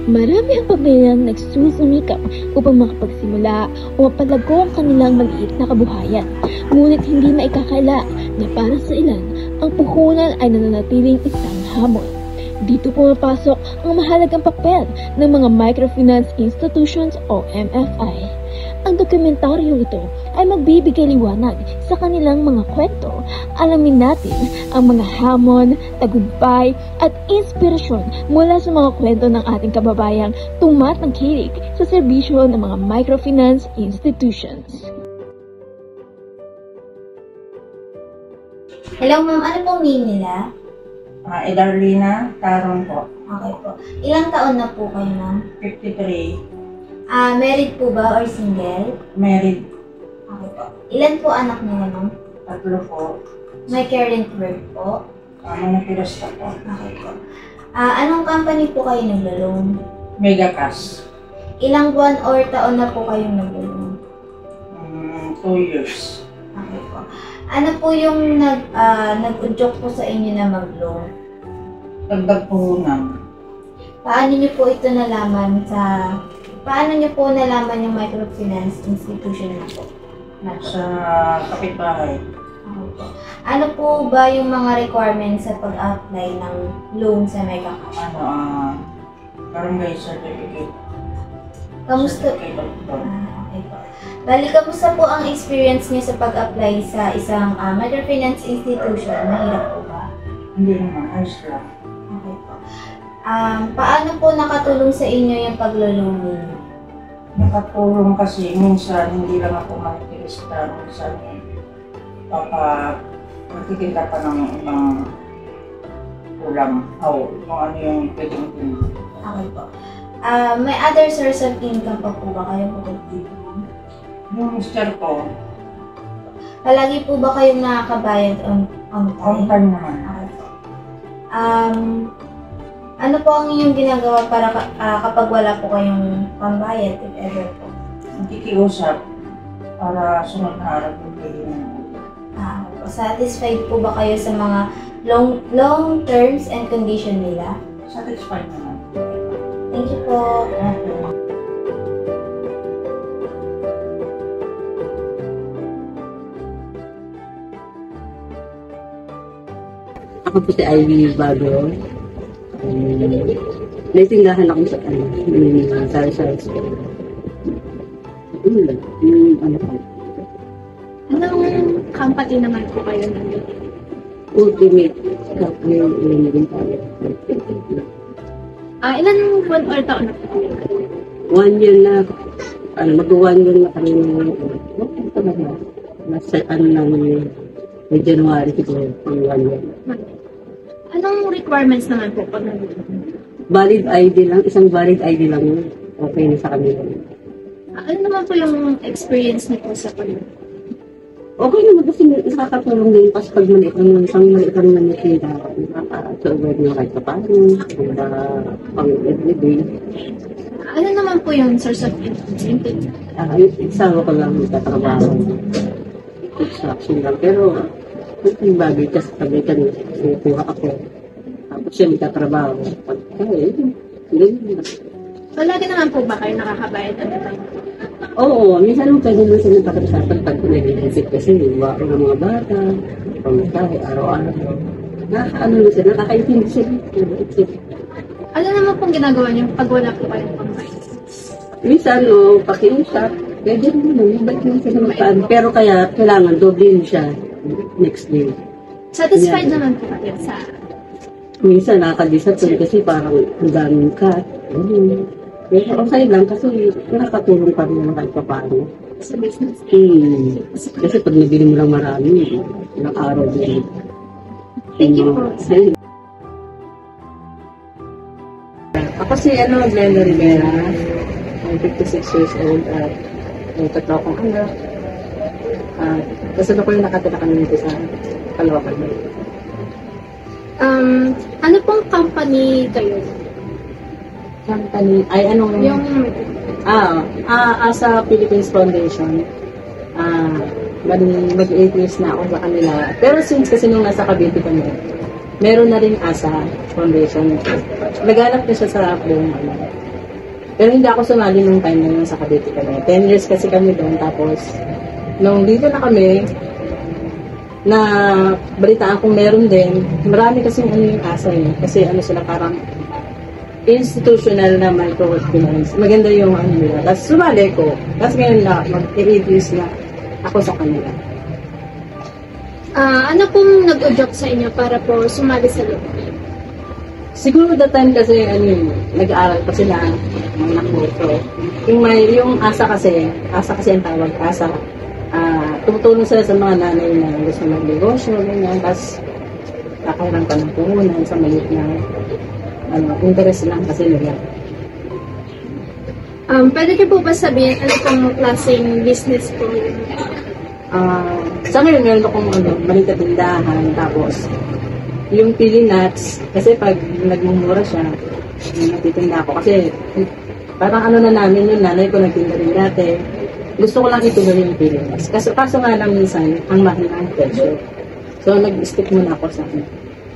Marami ang pamilyang nagsusumikap upang makapagsimula o mapalago ang kanilang maliit na kabuhayan. Ngunit hindi maikakala na para sa ilan, ang puhunan ay nananatiling isang hamon. Dito pumapasok ang mahalagang papel ng mga microfinance institutions o MFI. Ang dokumentaryong ito ay magbibigay liwanag sa kanilang mga kwento. Alamin natin ang mga hamon, tagumpay at inspirasyon mula sa mga kwento ng ating kababayang tumatangkilik sa serbisyo ng mga microfinance institutions. Hello ma'am, ano pong name nila? Edarlina Taron po. Okay po. Ilang taon na po kayo ma'am? 53. Married po ba or single? Married. Okay po. Ilan po anak nila ma'am? 3 po. May current work po? Manipirasta po. Okay po. Anong company po kayo naglo-loan? Megacash. Ilang buwan or taon na po kayong naglo-loan? 2 years. Okay po. Ano po yung nag-udyok po sa inyo na mag-loan? Dagdag puhunan. Paano niyo po ito nalaman Paano niyo po nalaman yung microfinance institution na po? Sa kapitbahay. Okay po. Ano po ba yung mga requirements sa pag-apply ng loan sa Megacash? Barangay certificate. Kamusta? Certificate of loan. Okay po. Bali, kamusta po ang experience niyo sa pag-apply sa isang microfinance institution? Mahirap po ba? Hindi naman, ayos lang. Okay po. Paano po nakatulong sa inyo yung paglo-loan ninyo? Nakatulong kasi minsan hindi lang ako manipirasta. Minsan nagtitinda pa ng ibang ulam. Kung ano yung pwedeng tinda. Okay po. May other source of income pa po ba kayo po dito? Yung mister ko, Palagi po ba kayong nakakabayad on on time? time naman. Okay po. Ano po ang inyong ginagawa para kapag wala po kayong pambayad, if ever po? Nakikiusap para sunod na araw yung pwede na. Satisfied po ba kayo sa mga long terms and condition nila? Satisfied naman. Thank you po. Ako po si Ivy Bago. May tindahan ako sa sari-sari store. Ano po? Anong company naman po kayo nandito? Ultimate Captain din tayo. Ilan buwan or taon na po kayo? 1 year na, mag-1 year na kami nasa may January siguro, 1 year. Anong requirements naman po pag nandito? Valid ID lang, isang valid ID lang yun. Okay na sa kanila. Ano naman po yung experience niyo po sa pag Okay naman kasi nakakatulong din kasi pag maliit kang nanitinda, nakaka-survive nyo kahit pa paano, pang everyday. Ano naman po yung source of income? Isawa ko lang nagtatrabaho. Construction lang. Pero, yung bagay kasi sabi ka kuha ako. Tapos siya nagtatrabaho. Palagi naman po ba kayo nakakabayad at time? Oo, minsan mo pwede mo sila pag-usapan pag nag-iisip kasi wako ng mga bata, pamatahe, araw-araw. Nakakaano mo sila, nakakaintindi sila. Ano naman pong ginagawa niyo pag wala po kayong pambayad? Minsan, pakiusap, pwede naman, ba't mo sila magpaan? Pero kaya, kailangan, doble mo siya next day. Satisfied naman po kayo sa... Minsan, nakaka-disappoint kasi parang ang daming cut. Pero okay lang kasi nakatulong pa rin naman kahit pa paano. sa business? Kasi pag nabili mo lang marami, ilang araw din. Thank you po. Ako si Glenda Rivera. I'm 56 years old at may tatlo akong anak. Kasi ako yung nakatira kami dito sa Caloocan. Ano pong company kayo? Company, ay anong... Yung... sa Philippines Foundation. Mag-8 years na ako sa kanila. Pero since kasi nung nasa Cavite kami, meron na rin ASA Foundation. Naghanap na siya sa buong ano. Pero hindi ako sumali nung time na yun sa Cavite kami. 10 years kasi kami doon. Tapos, nung dito na kami, na balitaan kong meron din, marami kasi ano yung ASA eh. Kasi ano sila parang institutional na microfinance. Maganda yung ano nila. Tapos sumali ko. Tapos ngayon na mag-i-reduce na ako sa kanila. Ano pong nag-udyok sa inyo para po sumali sa loob? Siguro that time kasi ano yun, nag-aaral pa sila ng anak ko. So, yung ASA kasi ang tawag, ASA. Tumutulong sila sa mga nanay na gusto mag-negosyo, ganyan. Tapos, kakaroon pa ng puhunan sa maliit na interest lang kasi nila. Pwede niyo po ba sabihin ano pong klaseng business po yun? Sa ngayon, meron akong maliit na tindahan. Tapos, yung pili nuts, kasi pag nagmumura siya, natitinda ako. Kasi, parang ano na namin yun, nanay ko nagtinda rin dati. Gusto ko lang ituloy yung pili nuts. Kaso nga lang minsan, ang mahal ang presyo. So, nag-stick muna ako sa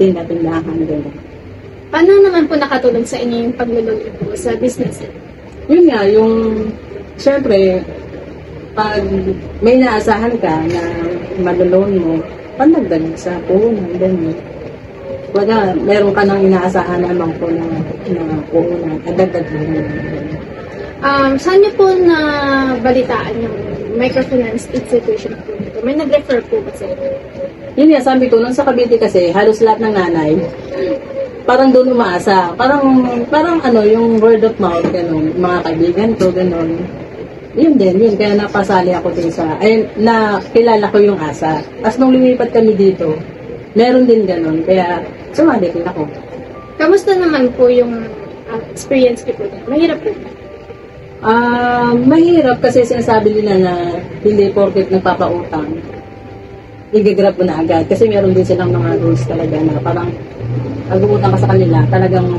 tindahan. Gano'n. Paano naman po nakatulong sa inyo yung pagluluto po sa business? Yun nga, yung, syempre, pag may naasahan ka na malulon mo, panagdag sa puhunan, gano'n. Wala, meron ka nang inaasahan naman po na puhunan, dagdag mo. Saan niyo po na balitaan yung microfinance institution po nito? May nag-refer po ba sa inyo? Yun nga, sabi ko, nung sa Cavite kasi, halos lahat ng nanay, parang doon umaasa. Parang ano, yung word of mouth, gano'n, mga kaibigan ko, gano'n. Yun din, kaya napasali ako din nakilala ko yung ASA. Tapos nung lumipat kami dito, meron din gano'n, kaya sumali din ako. Kamusta naman po yung experience ko po? Mahirap po. Mahirap kasi sinasabi nila na hindi porket nagpapautang, i-grab mo na agad. Kasi meron din silang mga rules talaga na parang pag-uutang ka sa kanila, talagang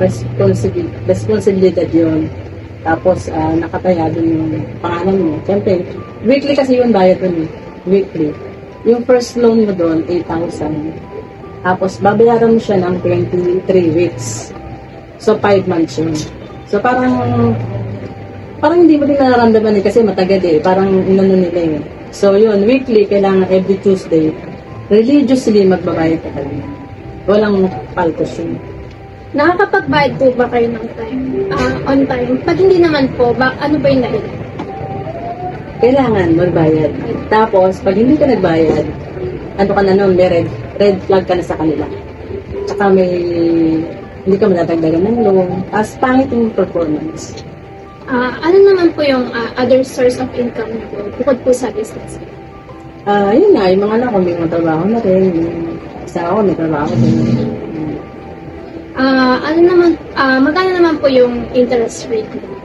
responsibilidad yun. Tapos, nakataya din yung pangalan mo. Siyempre, weekly kasi yun bayad dun eh. Weekly. Yung first loan mo doon, 8,000. Tapos, babayaran mo siya ng 23 weeks. So, 5 months yun. So, parang hindi mo din nararamdaman eh, kasi matagal eh. Parang inano nila eh. So, yun, weekly, kailangan every Tuesday, religiously magbabayad ka talaga. Walang paltos yun. Nakakapagbayad po ba kayo ng time? On time? Pag hindi naman po, ano ba yung dahilan? Kailangan magbayad. Tapos, pag hindi ka nagbayad, ano ka na nun, may red flag ka na sa kanila. Tsaka hindi ka matatagdagan ng loan. As pangit yung performance. Ano naman po yung other source of income po, bukod po sa business? Yun nga, yung mga anak ko, may mga trabaho na rin. Yung isa ako, may trabaho din. Magkano naman po yung interest rate nila?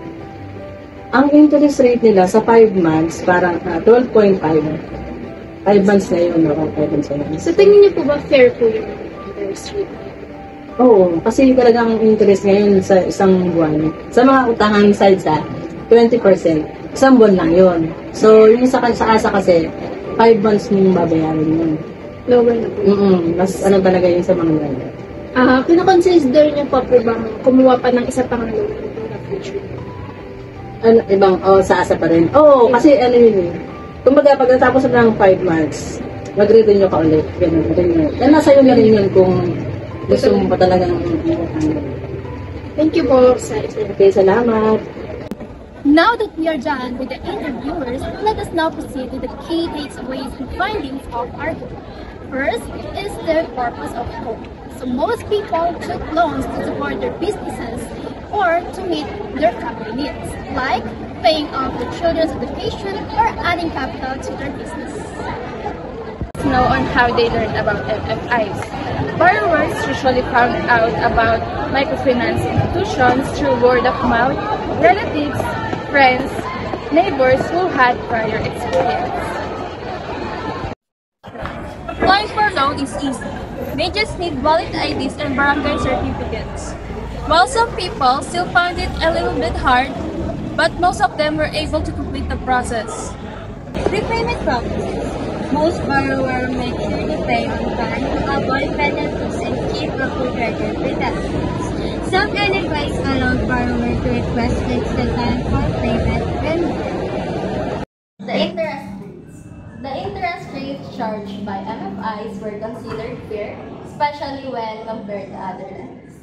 Ang interest rate nila sa 5 months, parang 12.5. 5 months na yun, 5 months na yun. So, tingin niyo po ba fair po yung interest rate? Oo, kasi talagang interest ngayon sa isang buwan. Sa mga utangan side sa 20%, isang buwan lang yun. So, yung sa ASA kasi, 5 months mong babayaran yun. Lower na po. Mas ano talaga yun sa mga ganyan. Kina-consider niyo pa po bang kumuha pa ng isa pang loan in the future? Sa ASA pa rin. Oo, kasi ano yun eh. Kumbaga, pag natapos na ng 5 months, mag-renew ka ulit. Ganun, renew. Nasa iyo na rin yun kung gusto mo pa talagang Thank you po sa okay, salamat. Now that we are done with the interviewers, let us now proceed to the key takeaways and findings of our book. First is the purpose of hope. So most people took loans to support their businesses or to meet their family needs, like paying off the children's education or adding capital to their business. Know on how they learn about MFIs. Borrowers usually found out about microfinance institutions through word of mouth, relatives, friends, neighbors who had prior experience. Applying for a loan is easy. They just need valid IDs and barangay certificates. While some people still found it a little bit hard, but most of them were able to complete the process. Repayment promise. Most borrowers make sure to pay on time to avoid penalties and keep a good record with us. Some NFIs allow borrowers to request extra time for payment when The interest rates. The interest rates charged by MFIs were considered fair, especially when compared to other lenders.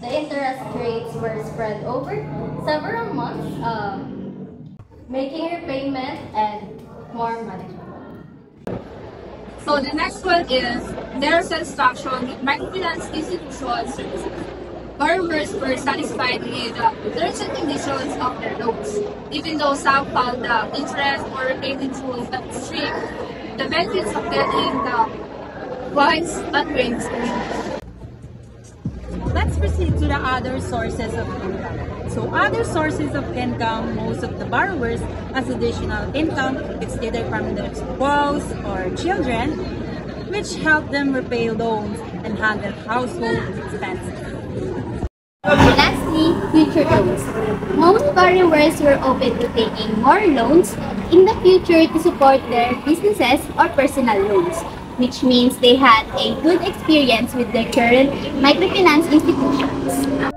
The interest rates were spread over several months, making repayment and more manageable. So the next one is their satisfaction with microfinance institutions. Borrowers were satisfied with the terms and conditions of their loans. Even though some found the interest or repayment rules extreme, the benefits of getting the points outweighs the risks. Let's proceed to the other sources of income. So other sources of income, most of the borrowers as additional income, it's either from their spouse or children, which help them repay loans and handle household expenses. Lastly, future loans. Most borrowers were open to taking more loans in the future to support their businesses or personal loans, which means they had a good experience with their current microfinance institutions.